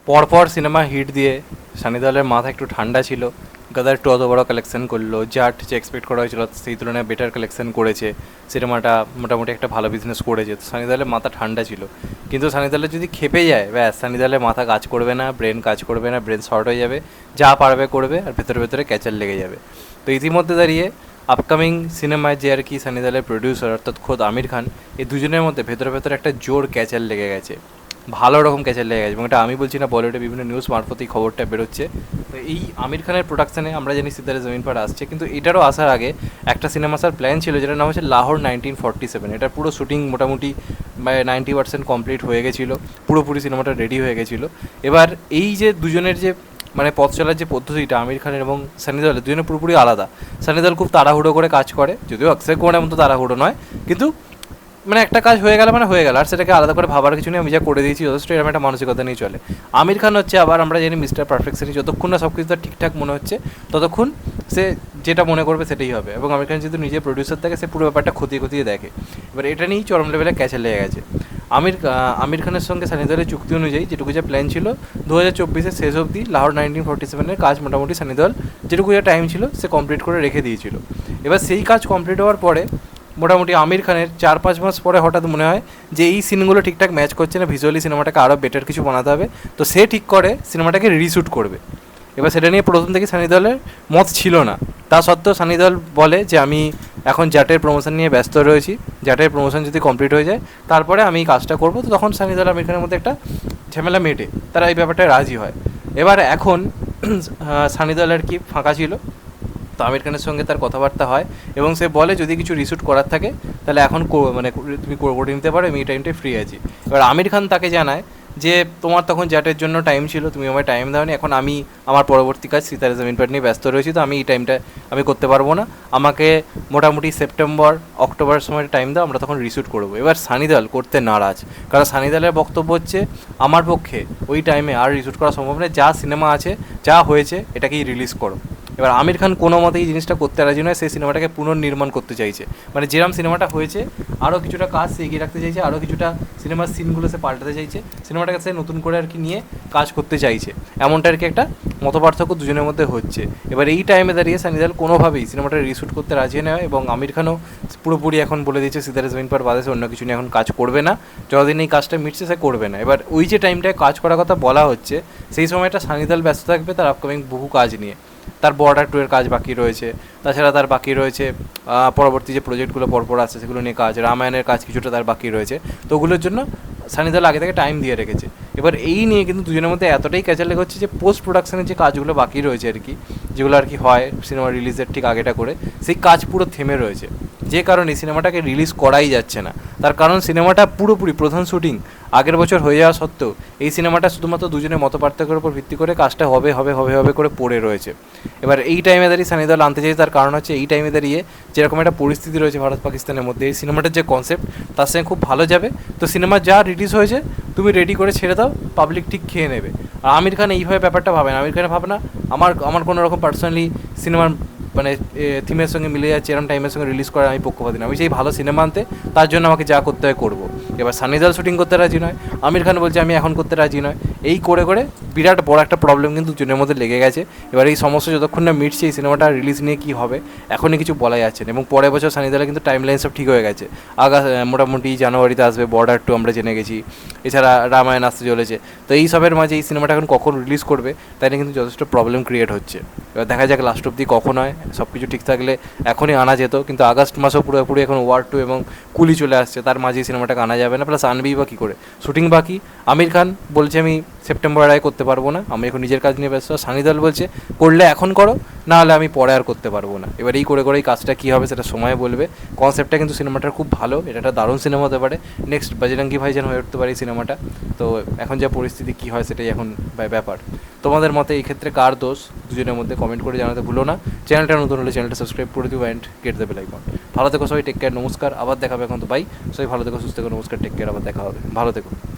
পরপর cinema hit দিয়ে সানি দেওয়ালের মাথা একটু ঠান্ডা ছিল। গাদার একটু অত বড় কালেকশন করলো, জাট যে এক্সপেক্ট করা হয়েছিল সেই তুলনায় বেটার কালেকশন করেছে, সিনেমাটা মোটামুটি একটা ভালো বিজনেস করেছে, তো সানি দেওয়ালের মাথা ঠান্ডা ছিল। কিন্তু সানি দেওয়ালের যদি খেপে যায়, ব্যাস সানি দেওয়ালের মাথা কাজ করবে না, ব্রেন কাজ করবে না, ব্রেন শর্ট হয়ে যাবে, যা পারবে করবে, আর ভেতরে ভেতরে ক্যাচার লেগে যাবে। তো ইতিমধ্যে দাঁড়িয়ে আপকামিং সিনেমায় যে আর কি সানি দেওয়ালের প্রডিউসার অর্থাৎ খোদ আমির খান, এই দুজনের মধ্যে ভেতরে ভেতরে একটা জোর ক্যাচার লেগে গেছে, ভালো রকম ক্যাচার লেগে গেছে। এবং এটা আমি বলছি না, বলিউডে বিভিন্ন নিউজ মারফত এই খবরটা বেরোচ্ছে। তো এই আমির খানের প্রোডাকশানে আমরা জানি সিতারে জমিন পার আসছে, কিন্তু এটারও আসার আগে একটা সিনেমা আসার প্ল্যান ছিল যেটার নাম হচ্ছে লাহোর 1947। এটার পুরো শুটিং মোটামুটি 90% কমপ্লিট হয়ে গেছিলো, পুরোপুরি সিনেমাটা রেডি হয়ে গেছিলো। এবার এই যে দুজনের যে মানে পথ চলার যে পদ্ধতিটা আমির খানের এবং সানি দেওয়ালের, দুজনে পুরোপুরি আলাদা। সানি দেওয়াল খুব তাড়াহুড়ো করে কাজ করে, যদিও অক্ষয় কুমারের মতো তাড়াহুড়ো নয়, কিন্তু মানে একটা কাজ হয়ে গেল মানে হয়ে গেল, আর সেটাকে আলাদা করে ভাবার কিছু নেই, আমি যা করে দিয়েছি যথেষ্ট, এরকম একটা মানসিকতা নিয়ে চলে। আমির খান হচ্ছে আবার আমরা জানি মিস্টার পারফেকশনই, যতক্ষণ না সব কিছু তার ঠিকঠাক মনে হচ্ছে ততক্ষণ সে যেটা মনে করবে সেটাই হবে। এবং আমির খান যেহেতু নিজে প্রডিউসার থাকে, সে পুরো ব্যাপারটা খতিয়ে খতিয়ে দেখে। এবার এটা নিয়েই চরম লেভেলে ক্যাচে লেগে গেছে। আমির খানের সঙ্গে সানি দেওয়ালের চুক্তি অনুযায়ী যেটুকু যা প্ল্যান ছিল 2024-এর শেষ অবধি লাহোর 1947-এর কাজ মোটামুটি সানি দেওয়াল যেটুকু যা টাইম ছিল সে কমপ্লিট করে রেখে দিয়েছিল। এবার সেই কাজ কমপ্লিট হওয়ার পরে মোটামুটি আমির খানের 4-5 মাস পরে হঠাৎ মনে হয় যে এই সিনগুলো ঠিকঠাক ম্যাচ করছে না, ভিজুয়ালি সিনেমাটাকে আরও বেটার কিছু বানাতে হবে। তো সে ঠিক করে সিনেমাটাকে রিশুট করবে। এবার সেটা নিয়ে প্রথম থেকে সানি দেওয়ালের মত ছিল না, তা সত্ত্বেও সানি দেওয়াল বলে যে আমি এখন জাটের প্রমোশন নিয়ে ব্যস্ত রয়েছি, জাটের প্রমোশন যদি কমপ্লিট হয়ে যায় তারপরে আমি এই কাজটা করবো। তো তখন সানি দেওয়াল আমির খানের মধ্যে একটা ঝামেলা মেটে, তারা এই ব্যাপারটায় রাজি হয়। এবার এখন সানি দেওয়ালের কি ফাঁকা ছিল, তো আমির খানের সঙ্গে তার কথাবার্তা হয় এবং সে বলে যদি কিছু রিশুট করার থাকে তাহলে এখন মানে তুমি করে নিতে পারো, আমি এই টাইমটায় ফ্রি আছি। এবার আমির খান তাকে জানায় যে তোমার তখন জ্যাটের জন্য টাইম ছিল, তুমি আমায় টাইম দাওনি, এখন আমি আমার পরবর্তী কাজ সিতারে জমিন পার নিয়ে ব্যস্ত রয়েছি, তো আমি এই টাইমটা আমি করতে পারবো না, আমাকে মোটামুটি সেপ্টেম্বর অক্টোবর সময় টাইম দাও, আমরা তখন রিশুট করবো। এবার সানি দেওয়াল করতে নারাজ, কারণ সানি দেওয়ালের বক্তব্য হচ্ছে আমার পক্ষে ওই টাইমে আর রিশুট করা সম্ভব নয়, যা সিনেমা আছে যা হয়েছে এটাকেই রিলিজ করো। এবার আমির খান কোনো মতে এই জিনিসটা করতে রাজি নয়, সেই সিনেমাটাকে পুনর্নির্মাণ করতে চাইছে, মানে যেরকম সিনেমাটা হয়েছে আরও কিছুটা কাজ সে এগিয়ে রাখতে চাইছে, আরও কিছুটা সিনেমার সিনগুলো সে পাল্টাতে চাইছে, সিনেমাটাকে সে নতুন করে আর কি নিয়ে কাজ করতে চাইছে, এমনটা আর কি একটা মতপার্থক্য দুজনের মধ্যে হচ্ছে। এবার এই টাইমে দাঁড়িয়ে সানি দেওয়াল কোনোভাবেই সিনেমাটা রিশুট করতে রাজি নয় এবং আমির খানও পুরোপুরি এখন বলে দিয়েছে সিতারে জমিন পার বাদে সে অন্য কিছু নিয়ে এখন কাজ করবে না, যতদিন এই কাজটা মিটছে সে করবে না। এবার ওই যে টাইমটায় কাজ করার কথা বলা হচ্ছে সেই সময়টা সানি দেওয়াল ব্যস্ত থাকবে তার আপকামিং বহু কাজ নিয়ে, তার বর্ডার 2 এর কাজ বাকি রয়েছে, তাছাড়া তার বাকি রয়েছে পরবর্তী যে প্রজেক্টগুলো পরপর আসছে সেগুলো নিয়ে কাজ, রামায়ণের কাজ কিছুটা তার বাকি রয়েছে, তো ওগুলোর জন্য সানি দেওয়াল আগে থেকে টাইম দিয়ে রেখেছে। এবার এই নিয়ে কিন্তু দুজনের মধ্যে এতটাই ক্যাচার লেগে হচ্ছে যে পোস্ট প্রোডাকশনের যে কাজগুলো বাকি রয়েছে আর কি, যেগুলো আর কি হয় সিনেমা রিলিজের ঠিক আগেটা করে, সেই কাজ পুরো থেমে রয়েছে, যে কারণে সিনেমাটাকে রিলিজ করাই যাচ্ছে না। তার কারণ সিনেমাটা পুরোপুরি প্রধান শুটিং আগের বছর হয়ে যাওয়া সত্ত্বেও এই সিনেমাটা শুধুমাত্র দুজনের মতপার্থক্যের উপর ভিত্তি করে কাজটা হবে হবে হবে হবে করে পড়ে রয়েছে। এবার এই টাইমে দাঁড়িয়ে সানি দেওয়াল আনতে চাইছে, তার কারণ হচ্ছে এই টাইমে দাঁড়িয়ে যেরকম একটা পরিস্থিতি রয়েছে ভারত পাকিস্তানের মধ্যে, এই সিনেমাটার যে কনসেপ্ট তার সঙ্গে খুব ভালো যাবে। তো সিনেমা যা রিলিজ হয়েছে তুমি রেডি করে ছেড়ে দাও, পাবলিক ঠিক খেয়ে নেবে। আর আমির খান এইভাবে ব্যাপারটা ভাবে না, আমির খানের ভাবে না আমার কোনো রকম পার্সোনালি সিনেমার মানে থিমের সঙ্গে মিলে যাচ্ছে এরকম টাইমের সঙ্গে রিলিজ করার আমি পক্ষপাতি না, আমি সেই ভালো সিনেমা আনতে তার জন্য আমাকে যা করতে হয় করবো। এবার সানি দেওয়াল শুটিং করতে রাজি নয়, আমির খান বলছে আমি এখন করতে রাজি নয়, এই করে করে বিরাট বড় একটা প্রবলেম কিন্তু দুজনের মধ্যে লেগে গেছে। এবার এই সমস্যা যতক্ষণ না মিটছে এই সিনেমাটা রিলিজ নিয়ে কী হবে এখনই কিছু বলা যাচ্ছে না। এবং পরের বছর সানি দেওয়ালের কিন্তু টাইম লাইন সব ঠিক হয়ে গেছে, মোটামুটি জানুয়ারিতে আসবে বর্ডার 2 আমরা জেনে গেছি, এছাড়া রামায়ণ আসতে চলেছে। তো এই সবের মাঝে এই সিনেমাটা এখন কখন রিলিজ করবে তাই নিয়ে কিন্তু যথেষ্ট প্রবলেম ক্রিয়েট হচ্ছে। এবার দেখা যাক লাস্ট অব্দি কখন হয়, সব কিছু ঠিক থাকলে এখনই আনা যেত, কিন্তু আগস্ট মাসও পুরোপুরি এখন ওয়ার 2 এবং কুলি চলে আসছে, তার মাঝে এই সিনেমাটাকে আনা যাবে না, প্লাস আনবেই বা কী করে, শুটিং বাকি। আমির খান বলছে আমি সেপ্টেম্বরের আগে করতে পারবো না, আমি এখন নিজের কাজ নিয়ে ব্যস্ত। সানি দেওয়াল বলছে করলে এখন করো, না হলে আমি পরে আর করতে পারবো না। এবার এই করে করে এই কাজটা কী হবে সেটা সময় বলবে। কনসেপ্টটা কিন্তু সিনেমাটার খুব ভালো, এটা একটা দারুণ সিনেমা হতে পারে, নেক্সট বজরঙ্গি ভাইজান হয়ে উঠতে পারে এই সিনেমাটা। তো এখন যা পরিস্থিতি কী হয় সেটাই এখন ব্যাপার। তোমাদের মতে এই ক্ষেত্রে কার দোষ দুজনের মধ্যে কমেন্ট করে জানাতে ভুলো না। চ্যানেলটা নতুন হলে চ্যানেলটা সাবস্ক্রাইব করে দিও and get the bell icon. ভালো থেকো সবাই, টেক কেয়ার, নমস্কার, আবার দেখা হবে। এখন তো বাই, সবাই ভালো থেকো, সুস্থ থেকো, নমস্কার, টেক কেয়ার, আবার দেখা হবে, ভালো থেকো।